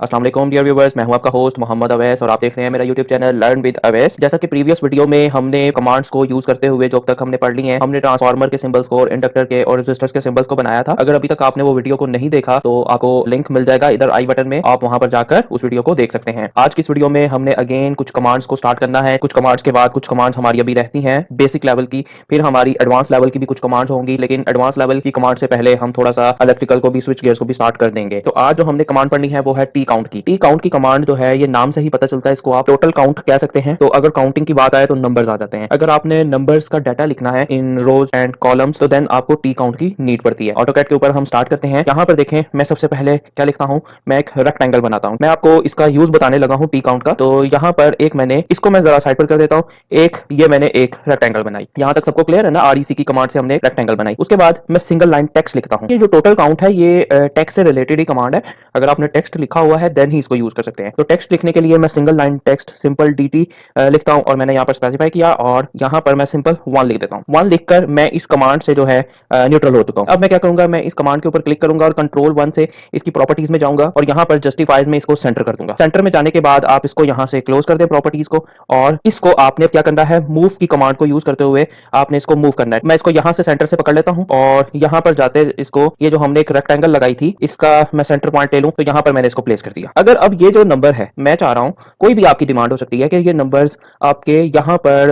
अस्सलाम वालेकुम dear viewers, मैं हूं आपका होस्ट मोहम्मद अवैस और आप देख रहे हैं मेरा YouTube channel learn with Awais. जैसा कि प्रीवियस वीडियो में हमने कमांड्स को यूज करते हुए जो अब तक हमने पढ़ ली हैं, हमने ट्रांसफार्मर के सिंबल्स को और इंडक्टर के और रेजिस्टर्स के सिंबल्स को बनाया था। अगर अभी तक आपने वो वीडियो को नहीं देखा तो आपको लिंक मिल जाएगा इधर आई बटन में, आप वहां पर जाकर उस वीडियो को देख सकते हैं। आज की इस वीडियो में हमने अगेन कुछ कमांड्स को स्टार्ट करना है। कुछ कमांड्स के बाद कुछ कमांड्स हमारी अभी रहती हैं बेसिक लेवल की, फिर हमारी एडवांस लेवल की भी कुछ कमांड्स होंगी, लेकिन एडवांस लेवल की कमांड से पहले हम थोड़ा सा इलेक्ट्रिकल को भी, स्विच गियर्स को भी स्टार्ट कर देंगे। तो आज जो हमने कमांड पढ़नी है वो है टी काउंट की। टी काउंट की कमांड जो है ये नाम से ही पता चलता है, इसको आप टोटल काउंट कह सकते हैं। तो अगर काउंटिंग की बात आए तो नंबर्स आ जाते हैं। अगर आपने नंबर्स का डाटा लिखना है इन रोज एंड कॉलम्स तो देन आपको टी काउंट की नीड पड़ती है। ऑटोकैड के ऊपर हम स्टार्ट करते हैं। यहाँ पर देखें, मैं सबसे पहले क्या लिखता हूँ, मैं एक रेक्टेंगल बनाता हूँ। मैं आपको इसका यूज बताने लगा हूँ टी काउंट का। तो यहाँ पर एक मैंने इसको मैं जरा साइड पर कर देता हूँ, एक ये मैंने एक रेक्टेंगल बनाई। यहाँ तक सबको क्लियर है ना? आरईसी की कमांड से हमने रेक्टेंगल बनाई। उसके बाद मैं सिंगल लाइन टेक्स्ट लिखता हूँ। ये जो टोटल काउंट है ये टेक्स्ट से रिलेटेड ही कमांड है। अगर आपने टेक्स्ट लिखा हुआ है देन ही इसको यूज कर सकते हैं। तो टेक्स्ट लिखने के लिए मैं single line text simple dt लिखता हूं और मैंने यहाँ पर स्पेसिफाई किया और यहाँ पर मैं सिंपल 1 लिख देता हूँ। 1 लिखकर मैं इस कमांड से जो है न्यूट्रल हो चुका हूँ। अब मैं क्या करूंगा, मैं इस कमांड के ऊपर क्लिक करूंगा और कंट्रोल 1 से इसकी प्रॉपर्टीज में जाऊंगा और यहाँ पर जस्टिफाइज में इसको सेंटर कर दूंगा। सेंटर में जाने के बाद आप इसको यहाँ से क्लोज कर दें प्रॉपर्टीज को, और इसको आपने क्या करना है, मूव की कमांड को यूज करते हुए आपने इसको मूव करना है। मैं इसको यहाँ से सेंटर से पकड़ लेता हूँ और यहाँ पर जाते इसको, ये जो हमने एक रेक्टेंगल लगाई थी इसका मैं सेंटर पॉइंट ले लूं, तो यहाँ पर मैंने इसको प्लेस कर दिया। अगर अब ये जो नंबर है, मैं चाह रहा हूँ, कोई भी आपकी डिमांड हो सकती है कि ये नंबर्स आपके यहाँ पर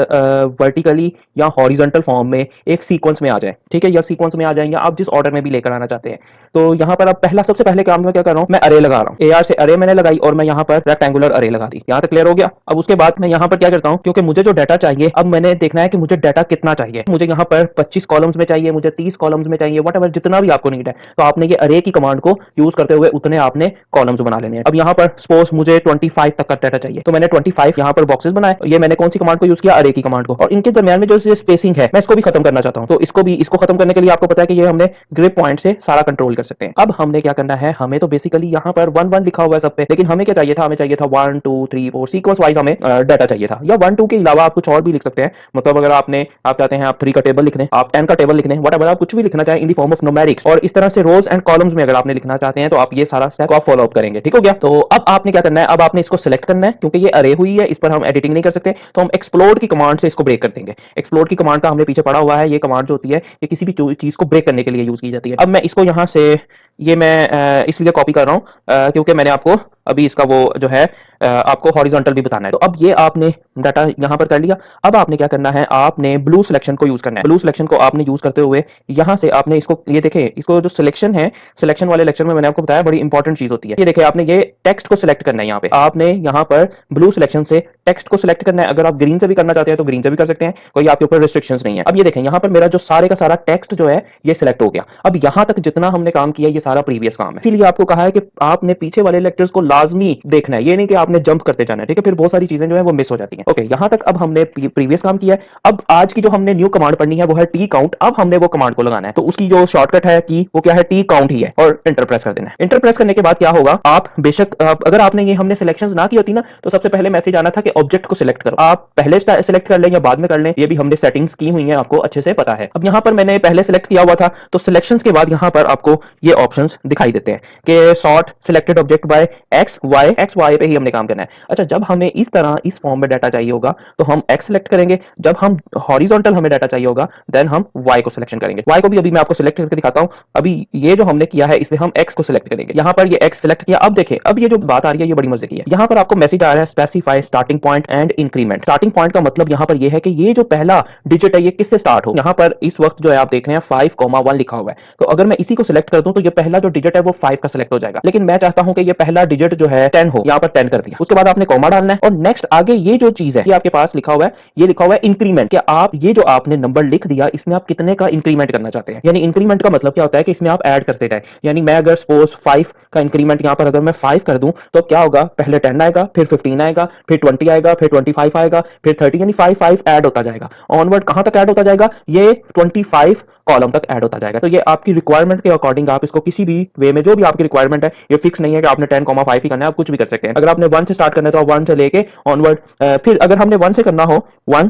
वर्टिकली या हॉरिजॉन्टल फॉर्म में एक सीक्वेंस में आ जाए, ठीक है, या सीक्वेंस में आ जाए या आप जिस ऑर्डर में भी लेकर आना चाहते हैं। तो यहाँ पर अब पहला सबसे पहले काम में क्या कर रहा हूँ, मैं अरे लगा रहा हूँ। एआर से अरे मैंने लगाई और मैं यहाँ पर रेक्टेंगुलर अरे लगा दी। यहाँ तक क्लियर हो गया? अब उसके बाद मैं यहाँ पर क्या करता हूँ, क्योंकि मुझे जो डाटा चाहिए, अब मैंने देखना है कि मुझे डाटा कितना चाहिए। मुझे यहाँ पर 25 कॉलम्स में चाहिए, मुझे 30 कॉलम्स में चाहिए, वट जितना भी आपको नीड है। तो आपने ये अरे की कमांड को यूज करते हुए उतने आपने कॉलम्स बना लेने हैं। अब यहाँ पर सपोज मुझे 25 तक का डाटा चाहिए, तो मैंने 25 यहाँ पर बॉक्सेस बनाए। ये मैंने कौन सी कमांड को यूज किया, अरे की कमांड को। और इनके दरमियान में जो स्पेसिंग है मैं इसको भी खत्म करना चाहता हूँ। तो इसको खत्म करने के लिए आपको पता है कि ये हमने ग्रिप पॉइंट से सारा कंट्रोल कर सकते हैं। अब हमने क्या करना है, हमें तो बेसिकली यहाँ पर 1 1 लिखा हुआ है सब पे, लेकिन हमें क्या चाहिए था, हमें चाहिए था 1 2 3 4 सीक्वेंस वाइज हमें डाटा चाहिए था। या 1 2 के अलावा आप कुछ और भी लिख सकते हैं। मतलब अगर आप चाहते हैं आप 3 का टेबल लिख लें, आप 10 का टेबल लिख लें, वट आप कुछ भी लिखना चाहें in the form of numerics. और इस तरह से रोज एंड कॉलम्स में अगर आपने लिखना चाहते हैं तो आप ये सारा स्टेप आप फॉलो अप करेंगे। ठीक हो गया? तो अब आपने क्या करना है, अब आपने इसको सिलेक्ट करना है, क्योंकि ये अरे हुई है, इस पर हम एडिटिंग नहीं कर सकते, तो हम एक्सप्लोड की कमांड से इसको ब्रेक कर देंगे। एक्सप्लोड की कमांड का हमने पीछे पढ़ा हुआ है। ये कमांड जो होती है ये किसी भी चीज को ब्रेक करने के लिए यूज की जाती है। अब मैं इसको यहाँ से, ये मैं इसलिए कॉपी कर रहा हूँ क्योंकि मैंने आपको अभी इसका वो जो है आपको हॉरिजॉन्टल भी बताना है। तो अब ये आपने डाटा यहाँ पर कर लिया। अब आपने क्या करना है, आपने ब्लू सिलेक्शन को यूज करना है। ब्लू सिलेक्शन को आपने यूज करते हुए यहाँ से आपने इसको, ये देखें, इसको जो सिलेक्शन है, सिलेक्शन वाले लेक्चर में मैंने आपको बताया बड़ी इंपॉर्टेंट चीज होती है। ये देखें, आपने ये टेक्स्ट को सिलेक्ट करना है। यहाँ पे आपने यहाँ पर ब्लू सिलेक्शन से टेक्स्ट को सिलेक्ट करना है। अगर आप ग्रीन से भी करना चाहते हैं तो ग्रीन से भी कर सकते हैं, कोई आपके ऊपर रिस्ट्रिक्शंस नहीं है। अब ये देखें, यहाँ पर मेरा जो सारे का सारा टेक्स्ट जो है ये सिलेक्ट हो गया। अब यहाँ तक जितना हमने काम किया ये सारा प्रीवियस काम है। इसीलिए आपको कहा है कि आपने पीछे वाले लेक्चर्स को लाजमी देखना है, ये नहीं कि आपने जंप करते जाना है, ठीक है? फिर बहुत सारी चीजें जो है वो मिस हो जाती हैं। ओके, यहां तक अब हमने प्रीवियस काम किया है। अब आज की जो हमने न्यू कमांड पढ़नी है वो है टी काउंट। अब हमने वो कमांड को लगाना है, तो उसकी जो शॉर्टकट है की वो क्या है, टी काउंट ही है, और इंटर प्रेस कर देना है। इंटर प्रेस करने के बाद क्या होगा, आप बेशक अगर आपने ये हमने सिलेक्शंस ना की होती ना, तो सबसे पहले मैसेज आना था कि ऑब्जेक्ट को सिलेक्ट करो। आप पहले सिलेक्ट कर लें या बाद में कर लें, ये भी हमने सेटिंग्स की हुई है, आपको अच्छे से पता है। अब यहाँ पर मैंने पहले सिलेक्ट किया हुआ था, तो सिलेक्शंस के बाद यहाँ पर आपको ये ऑप्शंस दिखाई देते हैं कि sort selected object by x y पे ही हमने काम करना है। अच्छा, जब हमें इस तरह इस फॉर्म में डाटा चाहिए होगा तो हम एक्स सिलेक्ट करेंगे। जब हम हॉरिजॉन्टल हमें डाटा चाहिए होगा देन हम वाई को सिलेक्शन करेंगे। वाई को भी अभी मैं आपको सिलेक्ट करके दिखाता हूं। अभी ये जो हमने किया है इसमें हम एक्स को सिलेक्ट करेंगे। यहां पर ये एक्स सिलेक्ट किया। अब देखें, अब ये जो बात आ रही है ये बड़ी मजे की है। यहां पर आपको मैसेज आ रहा है specify starting point and increment. Starting point का मतलब यहां पर ये है कि ये जो पहला डिजिट है ये किससे स्टार्ट हो। यहां पर इस वक्त जो है आप देख रहे हैं 5,1 लिखा हुआ है, तो अगर मैं इसी को सिलेक्ट कर दूं तो ये पहला जो डिजिट है वो 5 का सिलेक्ट हो जाएगा। लेकिन मैं चाहता हूं कि ये पहला डिजिट जो है 10 हो, यहां पर 10 कर दिया। उसके बाद आपने कॉमा डालना है और नेक्स्ट आगे ये जो चीज है ये आपके पास लिखा हुआ है, ये लिखा हुआ है इंक्रीमेंट। क्या आप ये जो आपने नंबर लिख दिया इसमें आप कितने का इंक्रीमेंट करना चाहते हैं। यानी इंक्रीमेंट का मतलब क्या होता है कि इसमें आप ऐड करते जाए। यानी मैं अगर सपोज 5 का इंक्रीमेंट यहां पर अगर मैं 5 कर दूं तो क्या होगा, पहले 10 आएगा, फिर 15 आएगा, फिर 20 आएगा, फिर 25 आएगा, फिर 30, यानी 5 5 ऐड होता जाएगा। ऑनवर्ड कहां तक ऐड होता जाएगा, ये 25 कॉलम तक ऐड होता जाएगा। तो ये आपकी रिक्वायरमेंट के अकॉर्डिंग आप इसको किसी भी वे में, जो भी आपकी रिक्वायरमेंट है, ये फिक्स नहीं है कि आपने 10,5 ही करना है, आप कुछ भी कर सकते हैं। अगर आपने 1 से स्टार्ट करना है तो आप 1 से लेके ऑनवर्ड, फिर अगर हमने 1 से करना हो 1,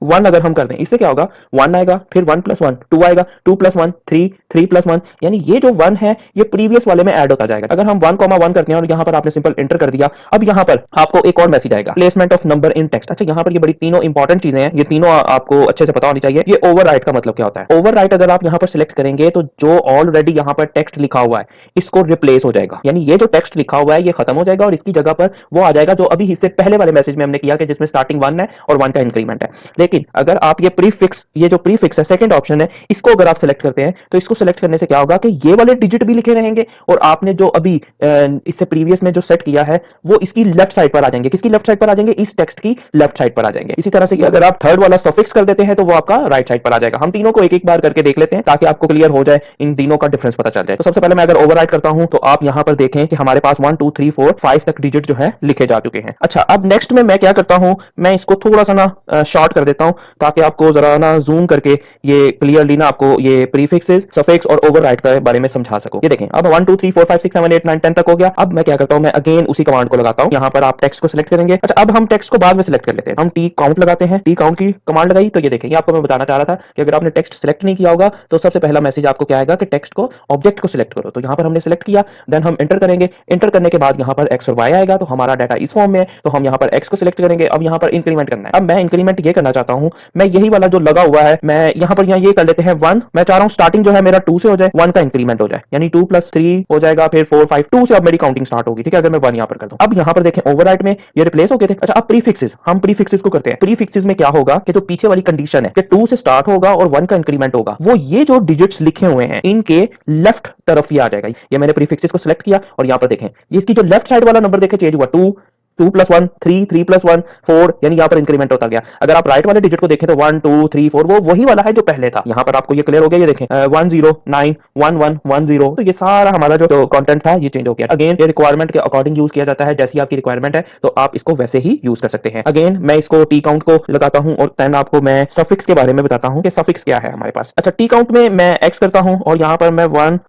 1 अगर हम कर दें, इससे क्या होगा, 1 आएगा, फिर 1 + 1 2 आएगा, 2 + 1 3, 3 + 1, यानी ये जो 1 है ये प्रीवियस वाले में ऐड होता जाएगा। अगर हम 1, 1 करते हैं और यहाँ पर आपने सिंपल एंटर कर दिया, अब यहाँ पर आपको एक और मैसेज आएगा, placement of number in text. अच्छा, यहाँ पर ये बड़ी तीनों इंपॉर्टेंट चीजें हैं, ये तीनों आपको अच्छे से पता होनी चाहिए। ये ओवरराइट का मतलब क्या होता है? ओवरराइट अगर आप यहाँ पर सिलेक्ट करेंगे तो जो ऑलरेडी यहाँ पर टेक्स्ट लिखा हुआ है इसको रिप्लेस हो जाएगा, यानी ये जो टेक्स्ट लिखा हुआ है ये खत्म हो जाएगा और इसकी जगह पर वो आ जाएगा जो अभी इससे पहले वाले मैसेज में हमने किया कि जिसमें स्टार्टिंग 1 है और 1 का इंक्रीमेंट है। लेकिन अगर आप ये प्रीफिक्स, ये जो प्रीफिक्स है सेकंड ऑप्शन है, इसको अगर आप सिलेक्ट करते हैं तो इसको सिलेक्ट करने से क्या होगा कि ये वाले डिजिट भी लिखे रहेंगे और आपने जो अभी इससे प्रीवियस में जो सेट किया है वो इसकी लेफ्ट साइड पर आ जाएंगे। किसकी लेफ्ट साइड पर आ जाएंगे? इस टेक्स्ट की लेफ्ट साइड पर आ जाएंगे। इसी तरह से अगर आप थर्ड वाला सफिक्स कर देते हैं तो वो आपका राइट साइड पर आ जाएगा। हम तीनों को एक एक बार करके देख लेते हैं ताकि आपको क्लियर हो जाए, इन तीनों का डिफरेंस पता चल जाए। तो सबसे पहले मैं अगर ओवरराइट करता हूं तो आप यहां पर देखें कि हमारे पास 1 2 3 4 5 तक डिजिट जो है लिखे जा चुके हैं। अच्छा, अब नेक्स्ट में मैं क्या करता हूं, मैं इसको थोड़ा सा ना शॉर्ट कर देता हूं ताकि आपको जरा ना जूम करके ये क्लियरली ना आपको ये प्रीफिक्सेस, सफिक्स और ओवरराइट के बारे में समझा सकूं। ये देखें, अब 1 2 3 4 5 6 7 8 9 10 तक हो गया। अब मैं क्या करता हूं, मैं अगेन उसी कमांड को लगाता हूं। यहां पर आप टेक्स्ट को सिलेक्ट करेंगे। अच्छा, अब हम टेक्स्ट को बाद में सिलेक्ट कर लेते हैं। हम टी काउंट लगाते हैं, टी काउंट की कमांड लगाई तो ये देखें, ये आपको मैं बताना चाह रहा था कि अगर आपने टेक्स्ट सिलेक्ट नहीं किया होगा तो सबसे पहला मैसेज आपको क्या आएगा कि टेक्स्ट को, ऑब्जेक्ट को सिलेक्ट करो। तो यहां पर हमने सिलेक्ट किया, देन हम एंटर करेंगे। एंटर करने के बाद यहां पर एक्स और वाई आएगा, तो हमारा डाटा इस फॉर्म में है तो हम यहां पर एक्स को सिलेक्ट करेंगे। अब यहां पर इंक्रीमेंट करना है। अब मैं इंक्रीमेंट ये करना चाहता हूं, मैं यही वाला जो लगा हुआ है मैं यहां पर ये कर लेते हैं 1। मैं चाह रहा हूं स्टार्टिंग जो है मेरा 2 से हो जाए, 1 का इंक्रीमेंट हो जाए, यानी 2 + 3 हो जाएगा, फिर 4 5 2 से अब मेरी काउंटिंग स्टार्ट होगी। ठीक है, अगर मैं 1 यहां पर कर दूं। अब यहां पर देखें ओवरराइट में ये रिप्लेस हो गए थे। अच्छा, अब प्रीफिक्सेस, हम प्रीफिक्सेस को करते हैं। प्रीफिक्सेस में क्या होगा कि जो पीछे वाली कंडीशन है कि 2 से स्टार्ट होगा और 1 का इंक्रीमेंट होगा, वो ये जो डिजिट्स लिखे हुए हैं इनके लेफ्ट तरफ ही आ जाएगा। ये मैंने प्रीफिक्सेस को सिलेक्ट किया और यहां पर देखें ये इसकी जो लेफ्ट साइड वाला नंबर देखें चेंज हुआ, 2 2 + 1 3 3 + 1 4, यानी यहां पर इंक्रीमेंट होता गया। अगर आप राइट वाले डिजिट को देखें तो 1 2 3 4 वो वही वाला है जो पहले था। यहां पर आपको ये क्लियर हो गया, ये देखें 1 0 9 1 1 1 0, तो ये सारा हमारा जो कंटेंट था ये चेंज हो गया। अगेन ये रिक्वायरमेंट के अकॉर्डिंग यूज किया जाता है, जैसी आपकी रिक्वायरमेंट है तो आप इसको वैसे ही यूज कर सकते हैं। अगेन मैं इसको टी काउंट को लगाता हूं और देन आपको मैं सफिक्स के बारे में बताता हूं कि सफिक्स क्या है हमारे पास। अच्छा, टी काउंट में मैं एक्स करता हूं और यहां पर मैं 1,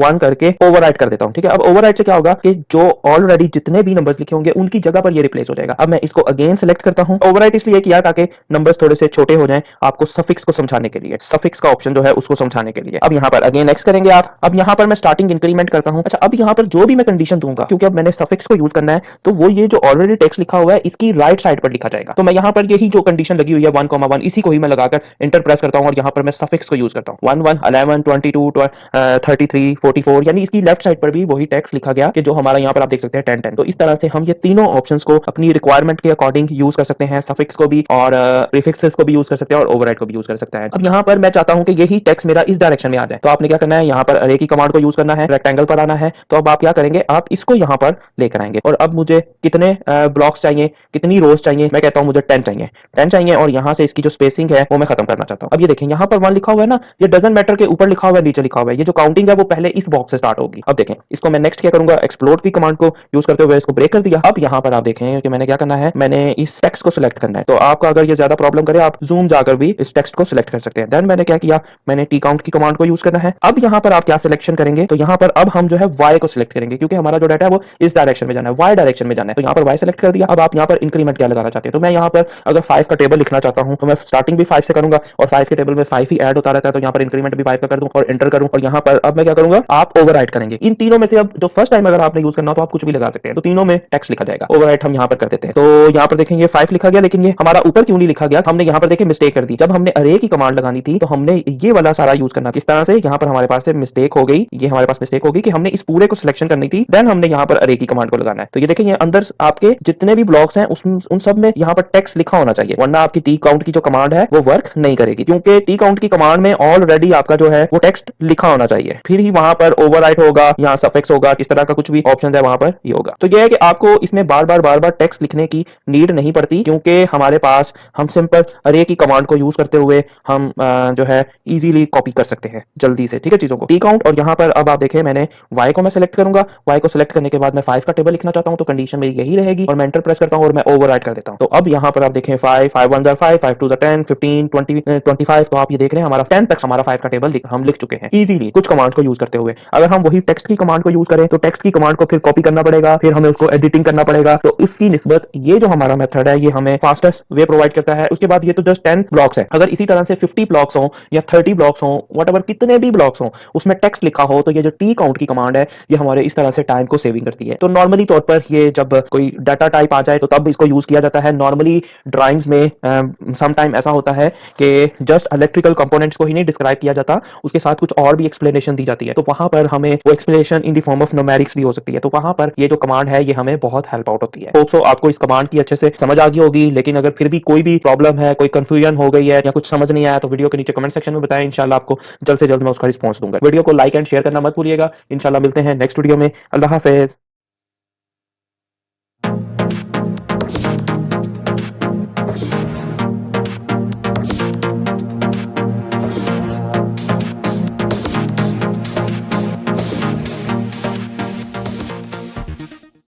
1 करके ओवरराइट कर देता हूं। ठीक है, अब ओवरराइट से क्या होगा कि जो ऑलरेडी जितने भी नंबर्स लिखे होंगे उनकी जगह पर ये रिप्लेस हो जाएगा। अब मैं इसको अगेन सेलेक्ट करता हूं। ओवरराइट इसलिए किया ताकि नंबर्स थोड़े से छोटे हो जाएं, आपको सफिक्स को समझाने के लिए, सफिक्स का ऑप्शन जो है उसको समझाने के लिए। अब यहां पर अगेन एक्स करेंगे आप। अब यहां पर मैं स्टार्टिंग इंक्रीमेंट करता हूं। अच्छा, अब यहां पर जो भी मैं कंडीशन दूंगा, क्योंकि अब मैंने सफिक्स को यूज करना है तो वो ये जो ऑलरेडी टेक्स्ट लिखा हुआ है इसकी राइट साइड पर लिखा जाएगा। तो मैं यहां पर यही जो कंडीशन लगी हुई है 1, 1 इसी को ही मैं लगाकर एंटर प्रेस करता हूं और यहां पर मैं सफिक्स को यूज करता हूं। 1 1 11 22 33 44, यानी इसकी लेफ्ट साइड पर भी वही टेक्स्ट लिखा गया कि जो हमारा यहां पर आप देख सकते हैं 10 10। तो इस तरह से हम ये तीनों ऑप्शंस को अपनी रिक्वायरमेंट के अकॉर्डिंग यूज कर सकते हैं, सफिक्स को भी और प्रीफिक्सेस को भी यूज कर सकते हैं और ओवरराइड को भी यूज कर सकते हैं। अब यहाँ पर मैं चाहता हूं कि यही टेक्स्ट मेरा इस डायरेक्शन में आ जाए, तो आपने क्या करना है, यहाँ पर अरे की कमांड को यूज करना है, रेक्टेंगल पर आना है। तो अब आप क्या करेंगे, आप इसको यहाँ पर लेकर आएंगे और अब मुझे कितने ब्लॉक्स चाहिए, कितनी रोज चाहिए, मैं कहता हूं मुझे 10 चाहिए, 10 चाहिए और यहाँ से इसकी जो स्पेसिंग है वो मैं खत्म करना चाहता हूँ। अब ये देखें यहाँ पर 1 लिखा हुआ है ना, ये डजंट मैटर के ऊपर लिखा हुआ है नीचे लिखा हुआ है, ये जो काउंटिंग है वो पहले इस बॉक्स से स्टार्ट होगी। अब देखें इसको मैं नेक्स्ट क्या करूंगा, एक्सप्लोर की कमांड को यूज करते हुए इसको ब्रेक कर दिया। अब यहाँ पर आप देखें कि मैंने क्या करना है, मैंने इस टेक्स्ट को सिलेक्ट करना है। तो आपका अगर ये ज्यादा प्रॉब्लम करे आप जूम जाकर भी इस टेक्स्ट को सिलेक्ट कर सकते हैं। देन मैंने क्या किया, मैंने टी काउंट की कमांड को यूज करना है। अब यहाँ पर आप क्या सिलेक्शन करेंगे, तो यहाँ पर अब हम जो है वाई को सिलेक्ट करेंगे क्योंकि हमारा जो डाटा है वो इस डायरेक्शन में जाना है, वाई डायरेक्शन में जाना है। तो यहाँ पर वाई सिलेक्ट कर दिया। अब आप यहाँ पर इंक्रीमेंट क्या लगाना चाहते हैं, तो मैं यहाँ पर अगर 5 का टेबल लिखना चाहता हूँ तो मैं स्टार्टिंग भी 5 से करूंगा और 5 के टेबल में 5 ही ऐड होता रहता है, तो यहाँ पर इंक्रीमेंट भी 5 का कर दूं और एंटर करूं और यहाँ पर अब मैं क्या करूंगा, आप ओवरराइट करेंगे। इन तीनों में से अब जो फर्स्ट टाइम अगर आपने यूज करना तो आप कुछ भी लगा सकते हैं, तो तीनों में टेक्स्ट लिखा जाएगा। ओवरराइट हम यहाँ पर कर देते हैं। तो यहाँ पर देखेंगे 5 लिखा गया, लेकिन ये हमारा ऊपर क्यों नहीं लिखा गया, हमने यहाँ पर देखे मिस्टेक कर दी। जब हमने अरे की कमांड लगानी थी तो हमने ये वाला सारा यूज करना, किस तरह से, यहाँ पर हमारे पास से मिस्टेक हो गई, ये हमारे पास मिस्टेक होगी कि हमने इस पूरे को सिलेक्शन करनी थी, देन हमने यहाँ पर अरे की कमांड को लगाना है। तो ये देखें ये अंदर आपके जितने भी ब्लॉक्स हैं उन सब में यहाँ पर टेक्स्ट लिखा होना चाहिए, वरना आपकी टी काउंट की जो कमांड है वो वर्क नहीं करेगी, क्योंकि टी काउंट की कमांड में ऑलरेडी आपका जो है वो टेक्स्ट लिखा होना चाहिए, फिर ही वहां पर ओवरराइट होगा, यहाँ सफिक्स होगा, किस तरह का कुछ भी ऑप्शन है वहां पर ये होगा। तो ये है कि आपको इसमें बार बार टेक्स्ट लिखने की नीड नहीं पड़ती, क्योंकि हमारे पास हम सिंपल अरे की कमांड को यूज करते हुए हम जो है इजीली कॉपी कर सकते हैं जल्दी से, ठीक है, चीजों को। टी काउंट और यहाँ पर अब आप देखें मैंने वाई को मैं सिलेक्ट करूंगा, वाई को सिलेक्ट करने के बाद मैं 5 का टेबल लिखना चाहता हूं, तो कंडीशन मेरी यही रहेगी और मैं एंटर प्रेस करता हूं और मैं ओवरराइट कर देता हूं। तो अब यहाँ पर आप देखें 5 5 1 5 5 2 10 15 20 25, तो आप ये देख रहे हैं हमारा 10 तक हमारा 5 का टेबल हम लिख चुके हैं इजीली कुछ कमांड्स को यूज करते हुए। अगर हम वही टेक्स्ट की कमांड को यूज करें तो टेक्स्ट की कमांड को फिर कॉपी करना पड़ेगा, फिर हमें उसको एडिटिंग करना पड़ेगा, जाएगा। तो इसकी निस्बत ये जो हमारा मेथड है ये हमें फास्टेस्ट वे प्रोवाइड करता है। उसके बाद ये तो जस्ट 10 ब्लॉक्स है, अगर इसी तरह से 50 ब्लॉक्स हो या 30 ब्लॉक्स हो, वट कितने भी ब्लॉक्स हो, उसमें टेक्स्ट लिखा हो, तो ये जो टी काउंट की कमांड है ये हमारे इस तरह से टाइम को सेविंग करती है। तो नॉर्मली तौर पर ये जब कोई डाटा टाइप आ जाए तो तब इसको यूज किया जाता है। नॉर्मली ड्राइंग्स में सम टाइम ऐसा होता है कि जस्ट इलेक्ट्रिकल कंपोनेंट्स को ही नहीं डिस्क्राइब किया जाता, उसके साथ कुछ और भी एक्सप्लेनेशन दी जाती है, तो वहां पर हमें वो explanation in the form of numerics भी हो सकती है। तो वहां पर ये जो कमांड है ये हमें बहुत हेल्प आउट होती है। होप सो आपको इस कमांड की अच्छे से समझ आ गई होगी, लेकिन अगर फिर भी कोई भी प्रॉब्लम है, कोई कंफ्यूजन हो गई है या कुछ समझ नहीं आया तो वीडियो के नीचे कमेंट सेक्शन में बताएं। इंशाल्लाह आपको जल्द से जल्द मैं उसका रिस्पॉन्स दूंगा। वीडियो को लाइक एंड शेयर करना मत भूलिएगा। इंशाल्लाह मिलते हैं नेक्स्ट वीडियो में। अल्लाह हाफिज।